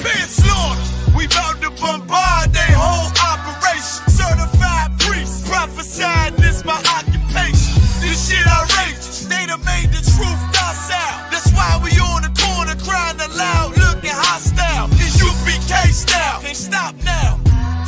manslaughter. We bout to bombard they whole operation. Certified priest, prophesied this my occupation. This shit outrageous, they done made the truth docile. That's why we on the corner crying aloud, looking hostile. It's UPK style, can't stop now.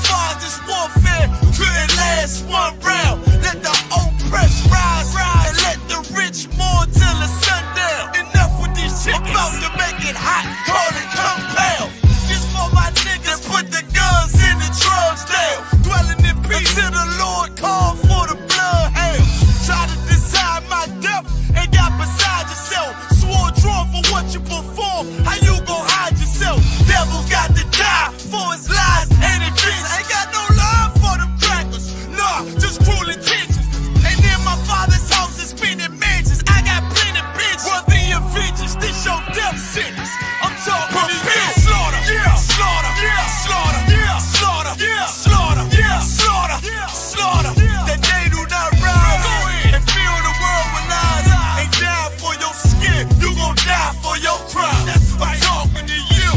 Far this warfare couldn't last one round. Let the oppressed rise, and let the rich mourn till the sundown. Enough with these chickens, about to make it hot, call it compound. Just for my niggas, put the guns in the drugs down. Dwelling in peace till the Lord called for the blood hail. Try to decide my death and got beside yourself. Swore drawn for what you perform, how you gon' hide yourself? Devil got to die for his lies and adventures. Ain't got no love for them crackers, nah, just cruel intentions. And in my father's house is spinning mansions. I got plenty bitches, worthy of vengeance. This your death sentence. I'm talking to you. Slaughter, yeah, slaughter, yeah, slaughter, yeah, slaughter, yeah, slaughter, yeah, slaughter, yeah, slaughter. That they do not rise and fill the world with lies. Ain't die for your skin, you gon' die for your crime. That's why I'm talking to you.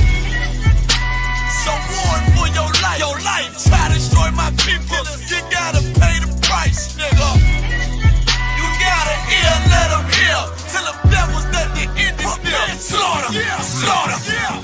So warn for your life. Your life, try to destroy my people. You gotta pay the price, nigga. You gotta hear, let them hear. Tell them devils that the end is near. Slaughter, yeah, slaughter, yeah.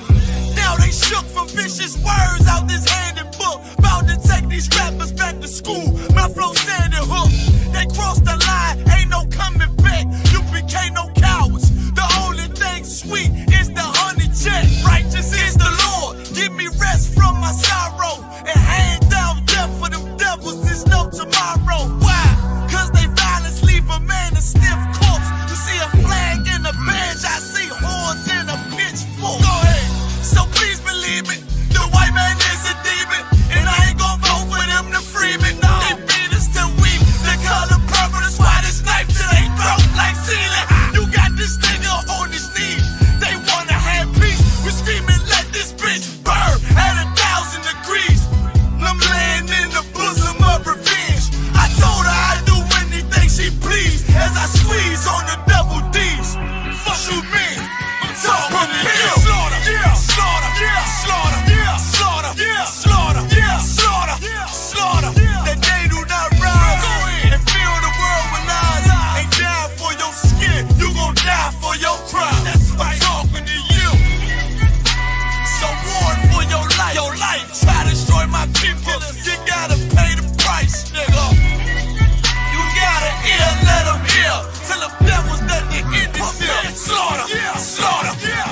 Now they shook from vicious words out this handed book. Bound to take these rappers back to school. My flow standing hook. They crossed the line, ain't no coming back. You became no cowards. The only thing sweet is the honey check. Righteous is the Lord. Give me rest from my sorrow and hand down death for them devils. There's no tomorrow. Why? Cause they violence leave a man a stiff corpse. You see a flag in a bench, I see horns in a pitchfork. Go ahead. So please believe it, the white man is a demon, and I ain't gon' vote for them to free me. No. They beat us till we the color purple, that's why this knife to they throat like ceiling. You got this nigga on his knees, they wanna have peace. We screaming, let this bitch burn at 1,000 degrees. I'm laying in the bosom of revenge. I told her I'd do anything she please as I squeeze on the double D's. Fuck you mean? I'm talking to you. Slaughter, yeah, slaughter, yeah, slaughter, yeah, slaughter, yeah, slaughter, yeah, slaughter, yeah, slaughter. That they do not rise and fill the world with lies. Ain't die for your skin, you gon' die for your crime. That's why I'm talking to you. So warn for your life. Your life, try to destroy my people. You gotta pay the price, nigga. You gotta hear, let them hear. Tell them devils that the end is near. Slaughter, yeah, slaughter, yeah.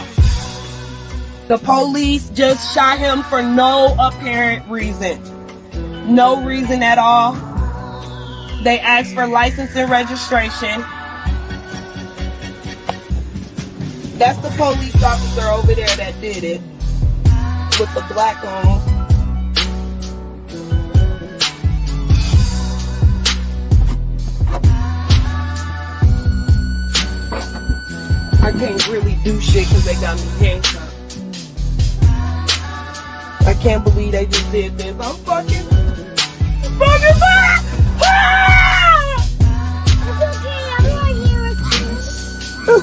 The police just shot him for no apparent reason. No reason at all. They asked for license and registration. That's the police officer over there that did it. With the black on. I can't really do shit because they got me handcuffed. I can't believe they just did this. I'm fucking back! It's okay, I'm not here with you.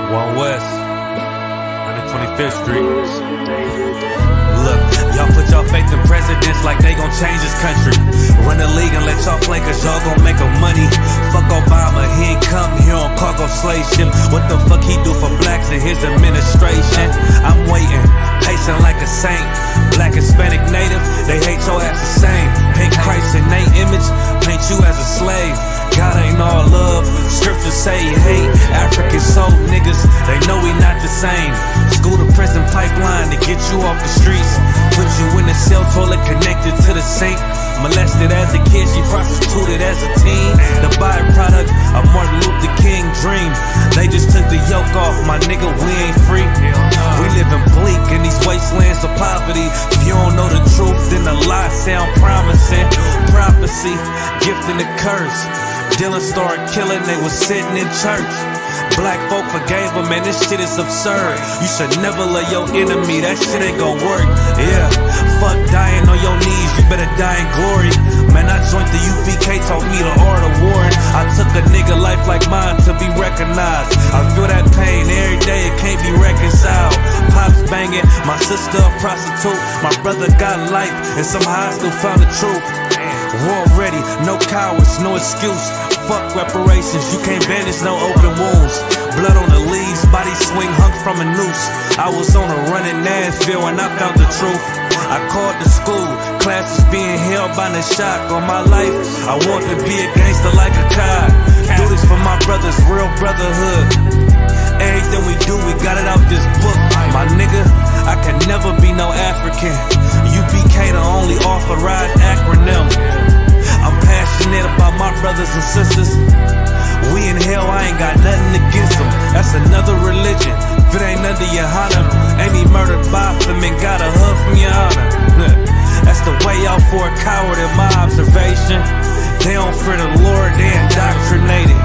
One West, 125th Street. Look, y'all put y'all faith in presidents like they gon' change this country. Run the league and let y'all play cause y'all gon' make a money. Fuck Obama, he ain't come here on cargo slave ship. What the fuck he do for blacks in his administration? I'm waiting, pacing like a saint. Black, Hispanic, Native, they hate your ass the same. Paint Christ in their image, paint you as a slave. God ain't ain't all love. Scriptures say hate. African soul niggas, they know we not the same. School to prison pipeline to get you off the streets. Put you in a cell toilet connected to the sink. Molested as a kid, she prostituted as a teen. The byproduct of Martin Luther King dream. They just took the yoke off, my nigga, we ain't free. We living bleak in these wastelands of poverty. If you don't know the truth, then the lie sound promising. Prophecy, gift and a curse. Dylan started killing, they was sitting in church. Black folk forgave him, man, this shit is absurd. You should never love your enemy, that shit ain't gon' work. Yeah, fuck dying on your knees, you better die in glory. Man, I joined the UPK, taught me the art of warring. I took a nigga life like mine to be recognized. I feel that pain every day, it can't be reconciled. Pops banging, my sister a prostitute. My brother got life, and somehow I still found the truth. War ready, no cowards, no excuse. Fuck reparations, you can't bandage no open wounds. Blood on the leaves, body swing hung from a noose. I was on a run in Nashville and I found the truth. I called the school, classes being held by the shock on my life. I want to be a gangster like a cop. Do this for my brothers, real brotherhood. Everything we do, we got it out this book. My nigga, I can never be no African. UPK the only authorized acronym. I'm passionate about my brothers and sisters. We in hell, I ain't got nothing against them. That's another religion. If it ain't under your honor, ain't he murdered by them and got a hug from your honor. That's the way out for a coward in my observation. They don't fear the Lord, they indoctrinated.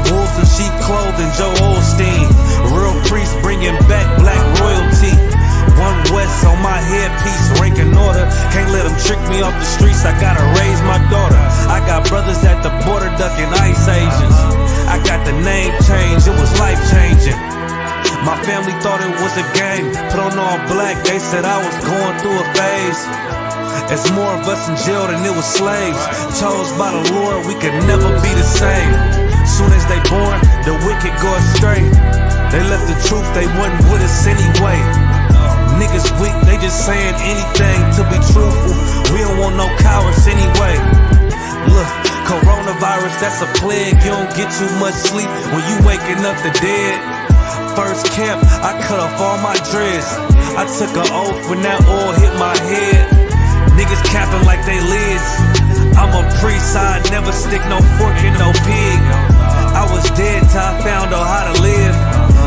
Wolves in sheep clothing, Joe Osteen. Real priests bringing back black royalty. One West on my headpiece, rank and order. Can't let them trick me off the streets, I gotta raise my daughter. I got brothers at the border ducking ICE agents. I got the name change, it was life changing. My family thought it was a game. Put on all black, they said I was going through a phase. It's more of us in jail than it was slaves. Chose by the Lord, we could never be the same. Soon as they born, the wicked go astray. They left the truth, they wasn't with us anyway. Niggas weak, they just saying anything to be truthful. We don't want no cowards anyway. Look, coronavirus, that's a plague. You don't get too much sleep when you waking up the dead. First camp, I cut off all my dreads. I took an oath when that oil hit my head. Niggas capping like they lids. I'm a priest, I never stick no fork in no pig. I was dead till I found out how to live.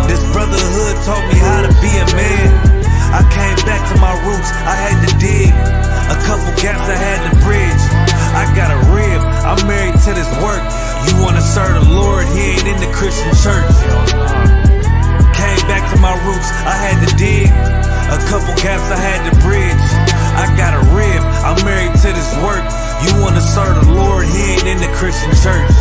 This brotherhood taught me how to be a man. I came back to my roots, I had to dig. A couple gaps I had to bridge. I got a rib, I'm married to this work. You wanna serve the Lord, he ain't in the Christian church. Came back to my roots, I had to dig. A couple gaps I had to bridge. I got a rib, I'm married to this work. You wanna serve the Lord, he ain't in the Christian church.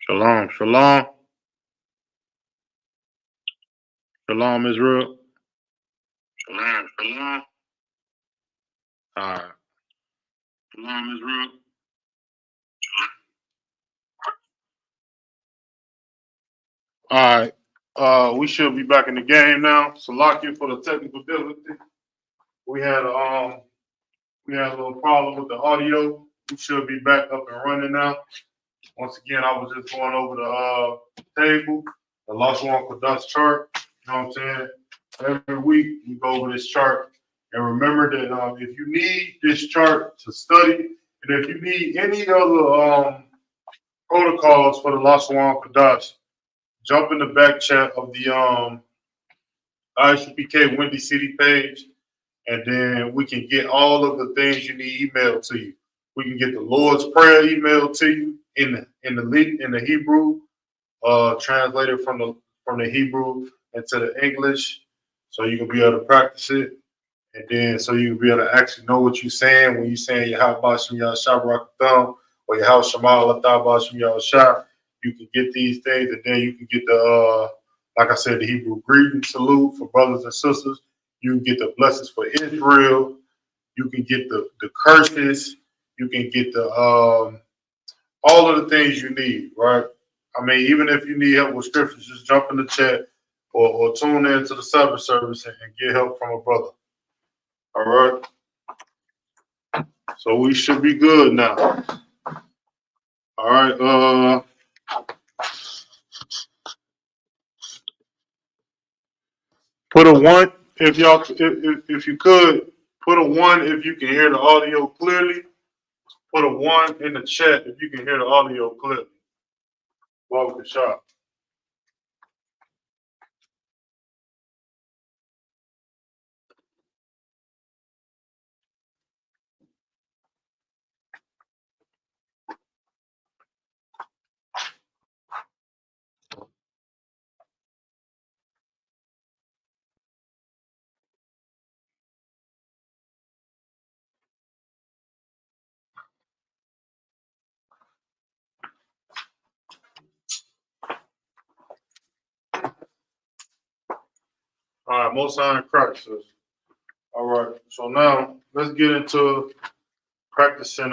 Shalom, shalom. Shalom, Israel. Shalom, shalom. All right. Shalom, Israel. All right. We should be back in the game now. Salakia for the technical difficulty. We had a little problem with the audio. We should be back up and running now. Once again, I was just going over the table, the Lashawan Qadash chart. You know what I'm saying? Every week we go over this chart. And remember that if you need this chart to study, and if you need any other protocols for the Lashawan Qadash, jump in the back chat of the Isupk Windy City page, and then we can get all of the things you need emailed to you. We can get the Lord's Prayer emailed to you in the Hebrew, translated from the Hebrew into the English, so you can be able to practice it, and then so you can be able to actually know what you're saying when you're saying your How Bashim Yahshua Barakatham or your How Shema Allah Bashim Yahshua. You can get these things, and then you can get the like I said, the Hebrew greeting salute for brothers and sisters. You can get the blessings for Israel. You can get the curses. You can get the all of the things you need, right? I mean, even if you need help with scriptures, just jump in the chat or tune in to the Sabbath service and get help from a brother. All right. So we should be good now. All right. Put a 1 if y'all if you could put a 1 if you can hear the audio clearly. Put a 1 in the chat if you can hear the audio clearly. Welcome to shop. All right, most high in Christ. All right, so now let's get into practicing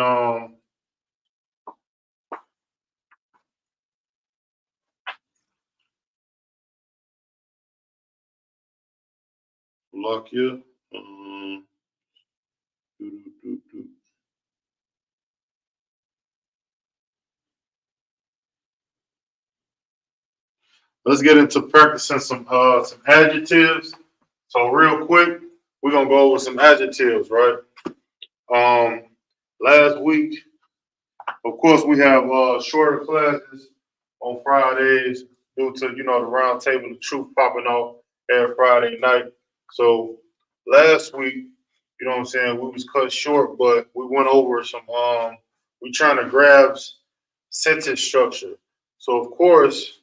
luck here. Let's get into practicing some adjectives. So real quick, we're gonna go over some adjectives, right? Last week, of course, we have shorter classes on Fridays due to the round table of truth popping off every Friday night. So last week, you know what I'm saying, we was cut short, but we went over some we trying to grab sentence structure. So of course,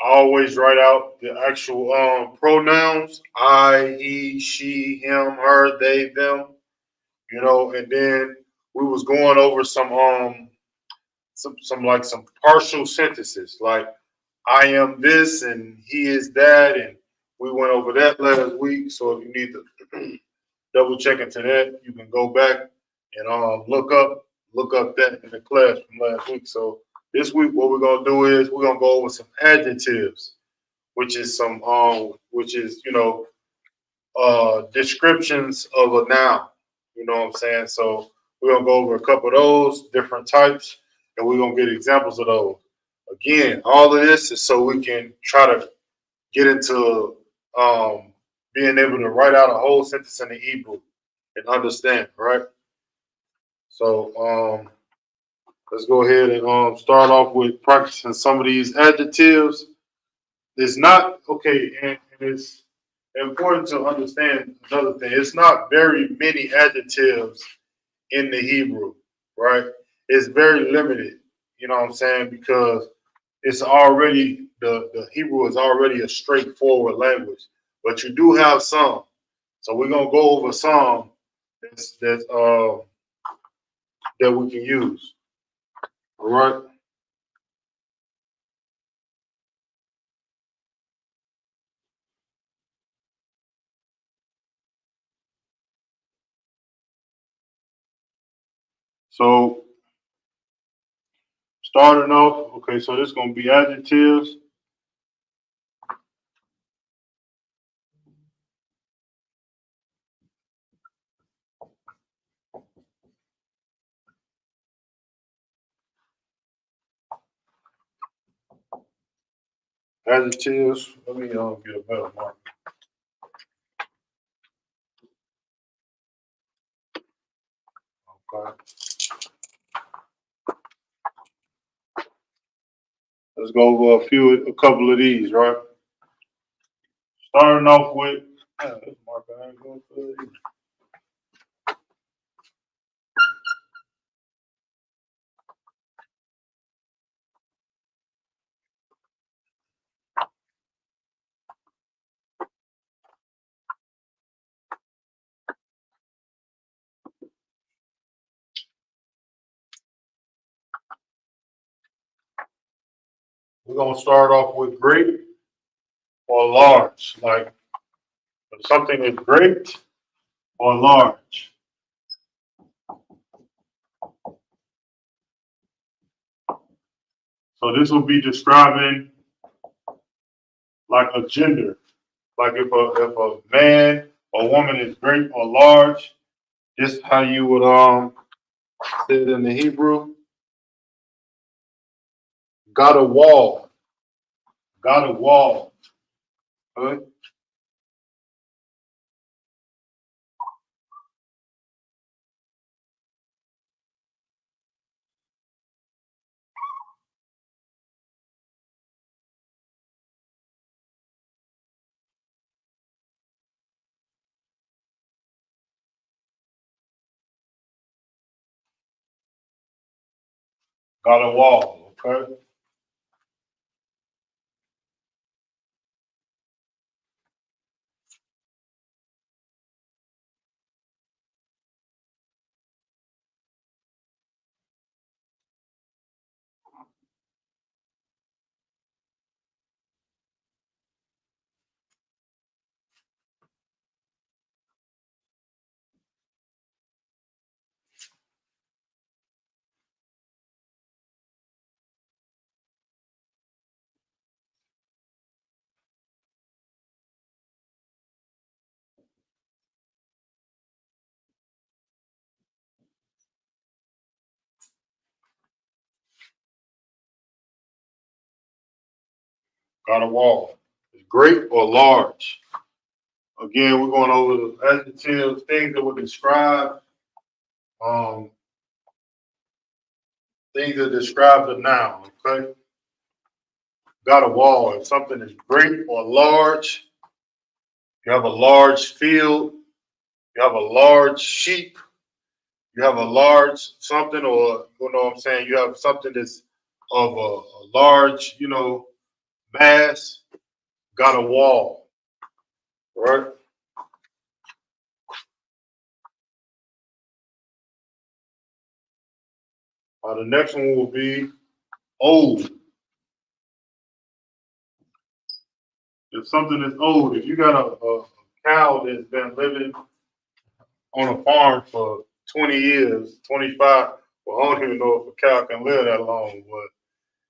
I always write out the actual pronouns: I, he, she, him, her, they, them. And then we was going over some partial sentences, like I am this and he is that, and we went over that last week. So if you need to double check into that, you can go back and look up that in the class from last week. So this week, what we're gonna do is we're gonna go over some adjectives, which is descriptions of a noun. You know what I'm saying? So we're gonna go over a couple of those different types, and we're gonna get examples of those. Again, all of this is so we can try to get into being able to write out a whole sentence in the Hebrew and understand, right? So let's go ahead and start off with practicing some of these adjectives. It's not okay, and it's important to understand another thing. It's not very many adjectives in the Hebrew, right? It's very limited, you know what I'm saying? Because it's already the Hebrew is already a straightforward language, but you do have some. So we're gonna go over some that we can use. All right. So starting off, okay, so this is gonna be adjectives. Adjectives. Let me get a better mark. Okay. Let's go over a couple of these, right? Starting off with this marker ain't going for it. We're gonna start off with great or large. Like if something is great or large. So this will be describing like a gender. Like if a man or woman is great or large, this is how you would say it in the Hebrew. Got a wall. Got a wall. Okay? Got a wall. Okay. Got a wall. It's great or large. Again, we're going over the adjectives, things that would describe um, things that describe the noun. Okay. Got a wall. If something is great or large, you have a large field, you have a large sheep, you have a large something, or you know what I'm saying, you have something that's of a large, mass, got a wall, right? The next one will be old. If something is old, if you got a cow that's been living on a farm for 20 years, 25, well, I don't even know if a cow can live that long, but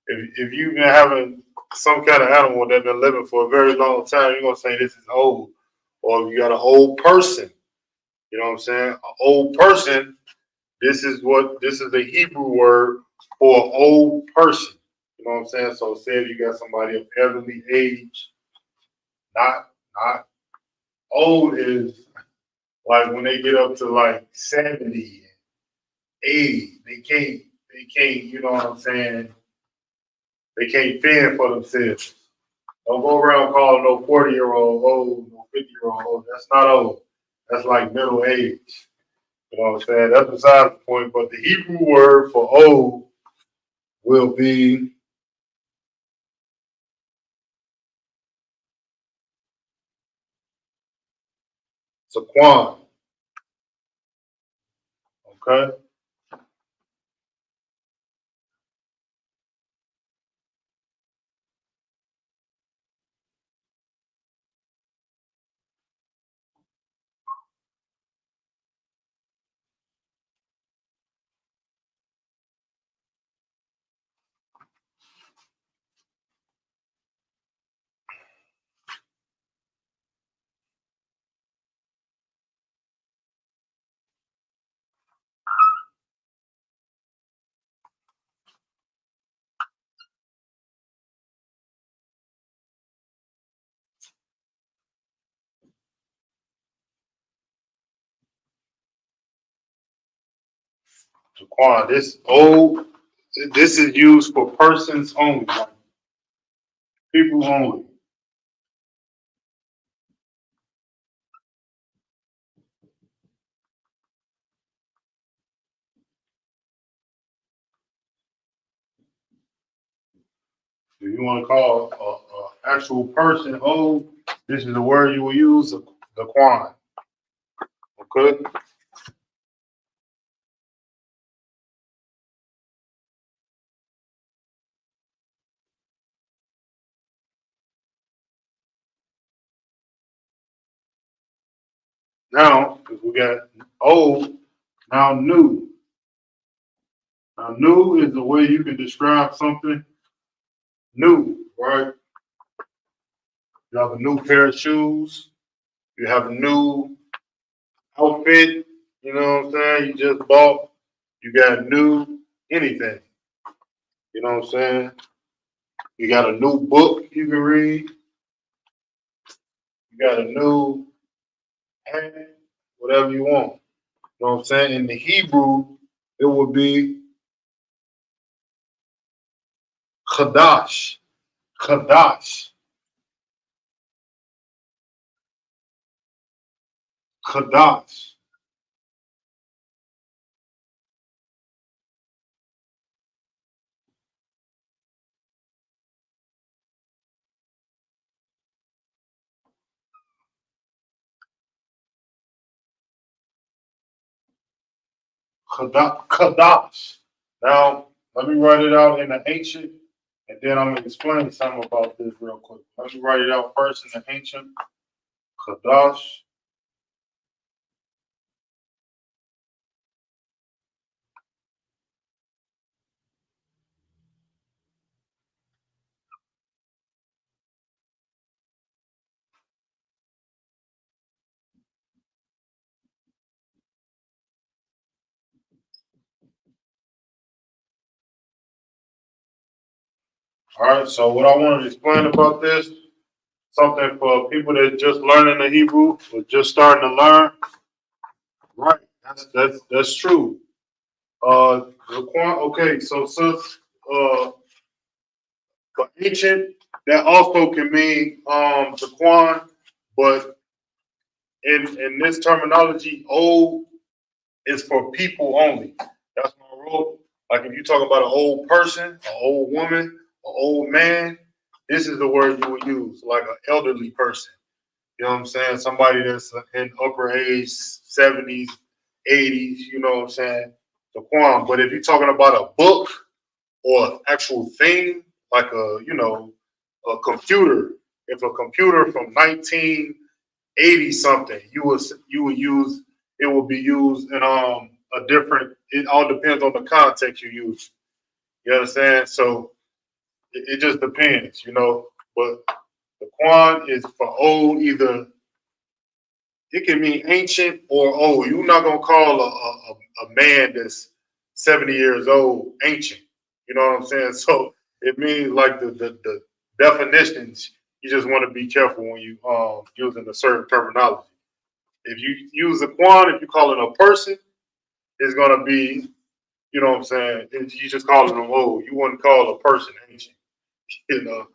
if you've been having some kind of animal that's been living for a very long time, you're gonna say this is old. Or if you got an old person, you know what I'm saying? An old person, this is a Hebrew word for an old person. You know what I'm saying? So say if you got somebody of elderly age, not old is like when they get up to like 70, 80, they can't, you know what I'm saying? They can't fend for themselves. Don't go around calling no 40-year-old old, no 50-year-old old. That's not old. That's like middle age. You know what I'm saying? That's besides the point. But the Hebrew word for old will be Saquon. Okay? Zaquan, this old. This is used for persons only, like people only. If you want to call a actual person old, this is the word you will use, Zaquan. Okay. Now, because we got old, now new. Now, new is the way you can describe something new, right? You have a new pair of shoes. You have a new outfit. You know what I'm saying? You just bought. You got new anything. You know what I'm saying? You got a new book you can read. You got a new hat, whatever you want. You know what I'm saying? In the Hebrew, it would be Qadash. Qadash. Qadash. Qadash. Now, let me write it out in the ancient, and then I'm going to explain something about this real quick. Let me write it out first in the ancient. Qadash. All right, so what I wanted to explain about this, something for people that just learning the Hebrew or just starting to learn. Right, that's true. Okay, so since for ancient, that also can mean Zaquan, but in this terminology, old is for people only. That's my rule. Like if you talk about an old person, an old woman, an old man, this is the word you would use, like an elderly person. You know what I'm saying? Somebody that's in upper age, 70s, 80s, you know what I'm saying? Zaquan. But if you're talking about a book or an actual thing, like a computer, if a computer from 1980 something, you would use it would be used in a different. It all depends on the context you use. You understand? So it just depends, you know. But the Quan is for old, either it can mean ancient or old. You're not gonna call a man that's 70 years old ancient. You know what I'm saying? So it means like the definitions. You just want to be careful when you using a certain terminology. If you use a quan, if you call it a person, it's gonna be, you know what I'm saying? If you just call them old, you wouldn't call a person ancient, you know.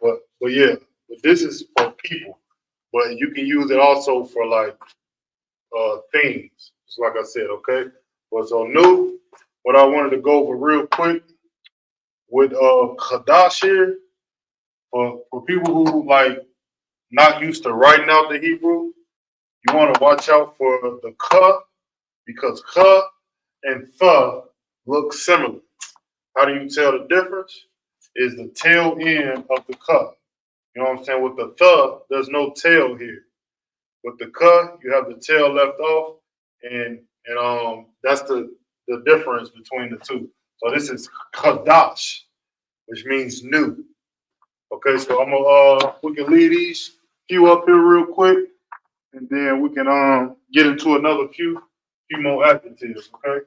But yeah, but this is for people. But you can use it also for like things. Just like I said, okay. But so new, what I wanted to go over real quick with Kadash here, for people who like not used to writing out the Hebrew, you want to watch out for the ka, because ka and tha look similar. How do you tell the difference? Is the tail end of the ka. You know what I'm saying? With the tha, there's no tail here. With the ka, you have the tail left off, and that's the difference between the two. So this is kadash, which means new. Okay, so I'm gonna we can leave these few up here real quick, and then we can get into another few more adjectives. Okay,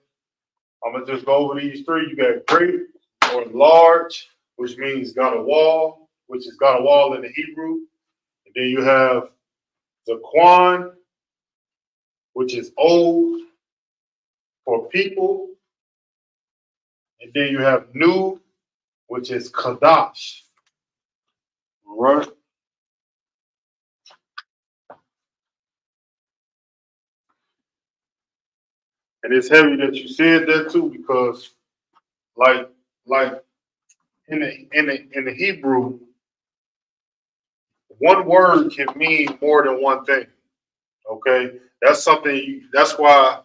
I'm gonna just go over these three. You got great or large, which means got a wall, which is got a wall in the Hebrew. And then you have the quan, which is old for people. And then you have new, which is Qadash. All right. And it's heavy that you said that too, because like in the Hebrew, one word can mean more than one thing. Okay, that's something. That's why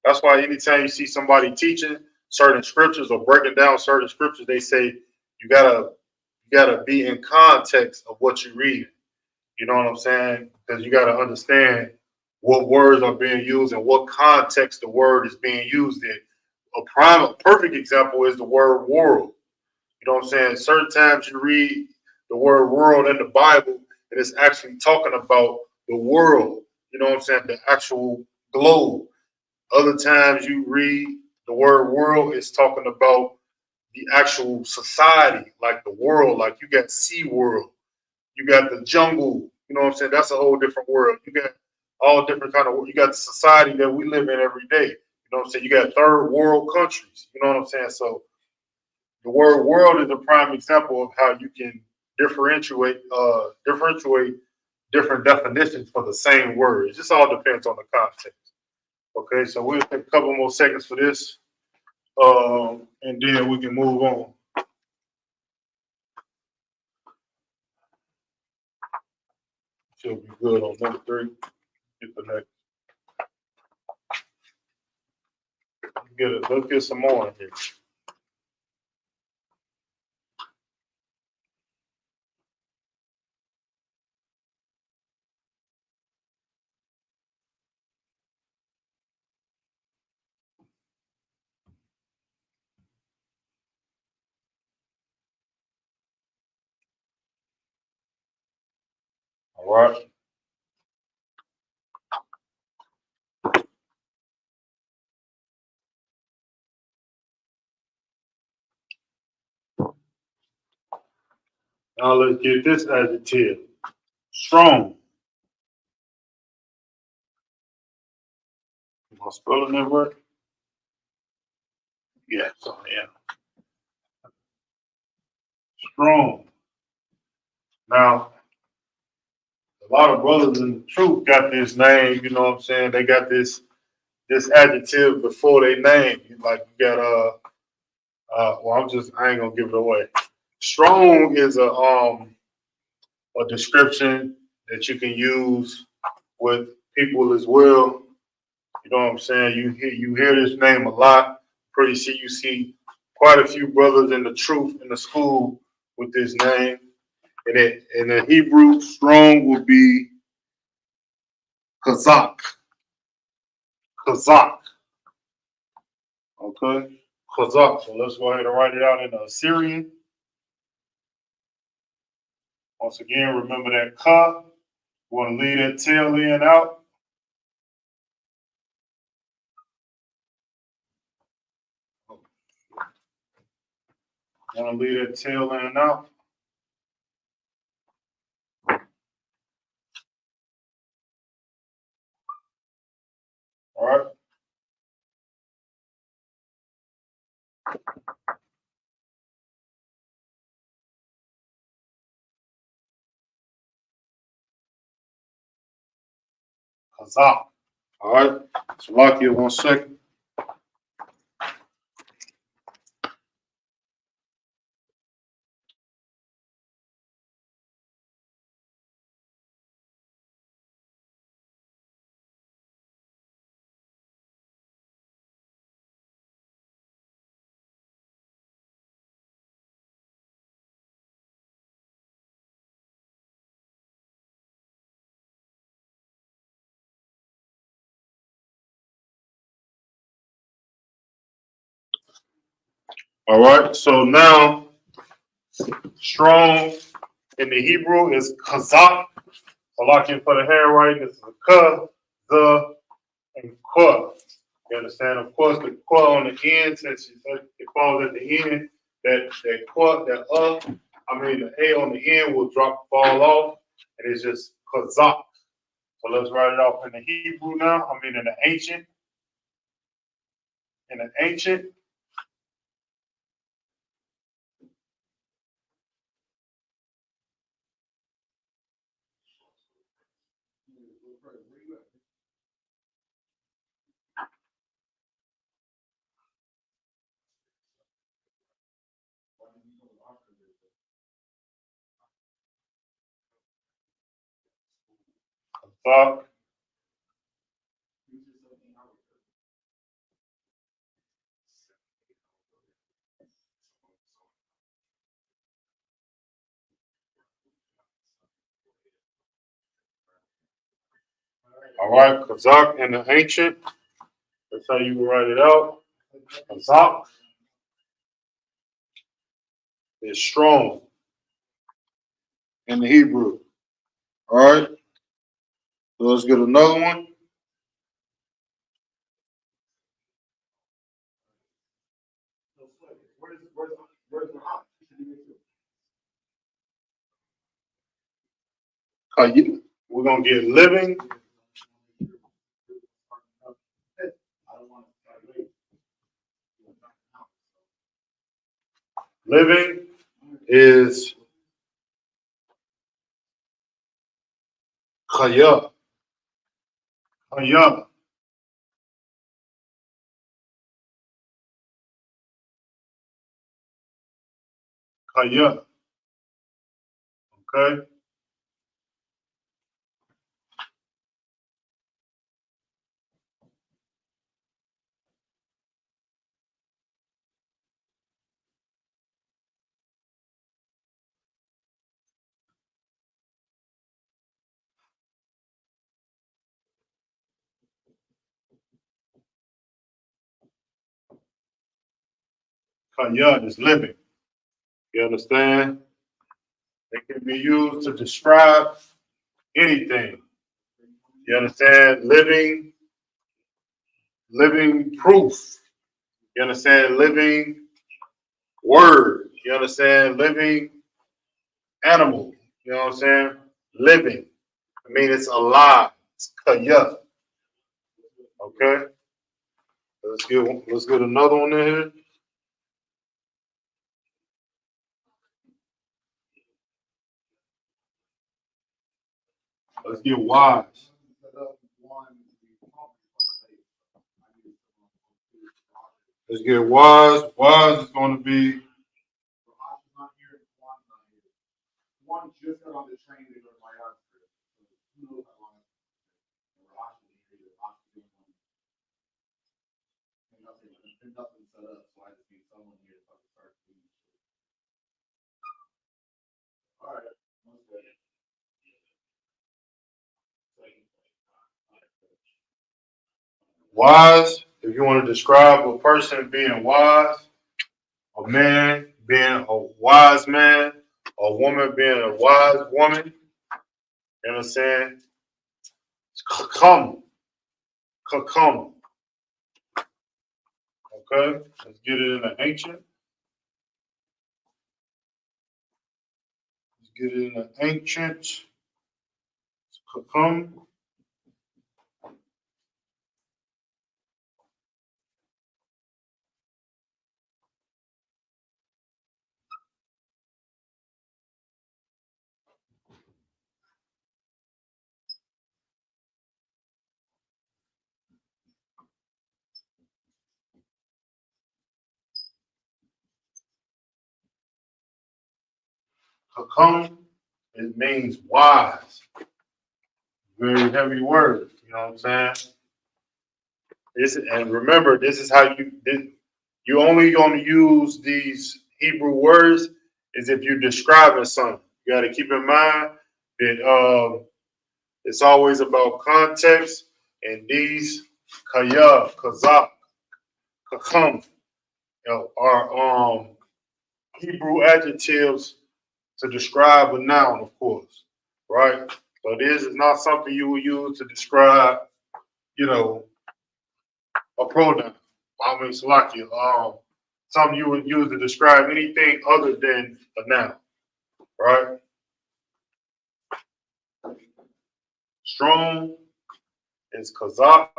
anytime you see somebody teaching certain scriptures or breaking down certain scriptures, they say you gotta be in context of what you read. You know what I'm saying? Because you gotta understand what words are being used and what context the word is being used in. A perfect example is the word world. You know what I'm saying? Certain times you read the word world in the Bible, and it's actually talking about the world. You know what I'm saying? The actual globe. Other times you read the word world, it's talking about the actual society, like the world, like you got Sea World, you got the jungle, you know what I'm saying? That's a whole different world. You got all different kind of, you got the society that we live in every day. You know what I'm saying? You got third world countries, you know what I'm saying? So the word world is a prime example of how you can differentiate different definitions for the same word. It just all depends on the context. Okay, so we'll take a couple more seconds for this, and then we can move on. Should be good on number 3. Get the next. Let's get some more in here. All right. Now let's get this adjective. Strong. Am I spelling that right? Yes, I am. Strong. Now, a lot of brothers in the truth got this name, you know what I'm saying? They got this adjective before they name. Like you got well, I ain't gonna give it away. Strong is a description that you can use with people as well. You know what I'm saying? You hear this name a lot. Pretty sure you see quite a few brothers in the truth in the school with this name. And in the Hebrew, strong would be Kazak. Kazak. Okay? Kazak. So let's go ahead and write it out in Assyrian. Once again, remember that ka. You want to leave that tail end out. You want to leave that tail end out. All right. Kazak. All right. So lock you 1 second. All right. So now, strong in the Hebrew is Kazak. So lock in for the handwriting. This is a ka, the, and kwa. You understand? Of course, the kwa on the end, since it falls at the end, that kwa, the A on the end will fall off, and it's just Kazak. So let's write it off in the Hebrew now. In the ancient. In the ancient, Fuck. All right, Kazak in the ancient. That's how you write it out. Kazak is strong in the Hebrew. All right. So let's get another one. We're gonna get living. Living is chaya. Chaya. Chaya. Okay. Chaya is living. You understand? It can be used to describe anything. You understand? Living proof. You understand? Living word. You understand? Living animal. You know what I'm saying? Living. I mean, it's alive. It's kaya. Okay. Let's get another one in here. Let's get wise. Let's get wise. Wise is going to be. Wise, if you want to describe a person being wise, a man being a wise man, a woman being a wise woman, you know what I'm saying? It's kakam. Kakam. Okay? Let's get it in the ancient. Let's get it in the ancient. Kakam. Kakam, it means wise. Very heavy word. You know what I'm saying? And remember, this is how you only gonna use these Hebrew words is if you're describing something. You got to keep in mind that it's always about context, and these kaya, kazak, kakam, are Hebrew adjectives to describe a noun, of course, right? So this is not something you will use to describe, you know, a pronoun. I mean, Salakia, something you would use to describe anything other than a noun, right? Strong is kazak.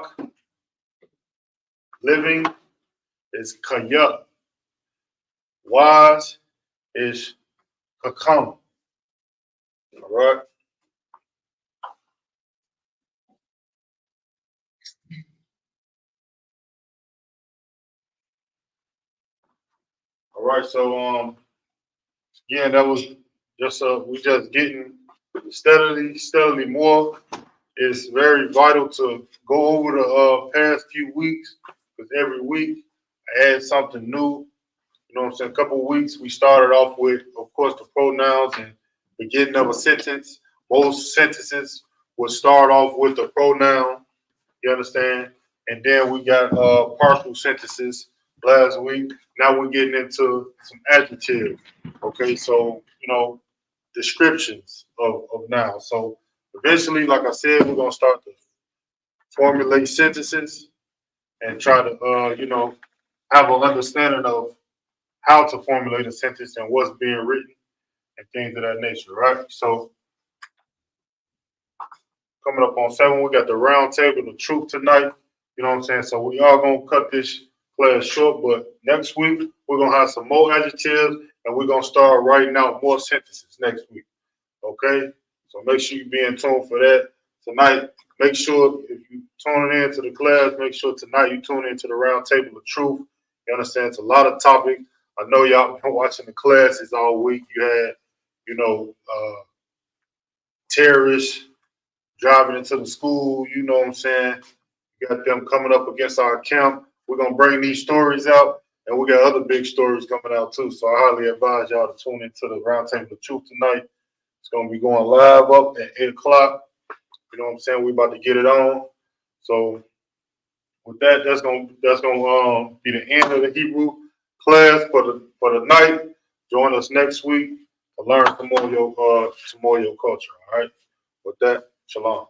Living is kaya. Wise is kakam. All right. All right. So yeah, that was just we just getting steadily more it's very vital to go over the past few weeks, because every week I add something new. You know what I'm saying? A couple of weeks we started off with, of course, the pronouns and beginning of a sentence. Most sentences would start off with the pronoun. You understand? And then we got partial sentences last week. Now we're getting into some adjectives. Okay, so descriptions of nouns. So eventually, like I said, we're gonna start to formulate sentences and try to have an understanding of how to formulate a sentence and what's being written and things of that nature, right? So coming up on 7, we got the round table of truth tonight. You know what I'm saying? So we are gonna cut this class short, but next week we're gonna have some more adjectives and we're gonna start writing out more sentences next week. Okay? So make sure you be in tune for that tonight. Make sure if you tuning in to the class, make sure tonight you tune into the round table of truth. You understand? It's a lot of topics. I know y'all been watching the classes all week. You had, terrorists driving into the school. You know what I'm saying? You got them coming up against our camp. We're going to bring these stories out, and we got other big stories coming out too. So I highly advise y'all to tune into the round table of truth tonight. It's going to be going live up at 8 o'clock. You know what I'm saying? We're about to get it on. So with that, that's gonna be the end of the Hebrew class for the night. Join us next week to learn some more of your culture. All right. With that, shalom.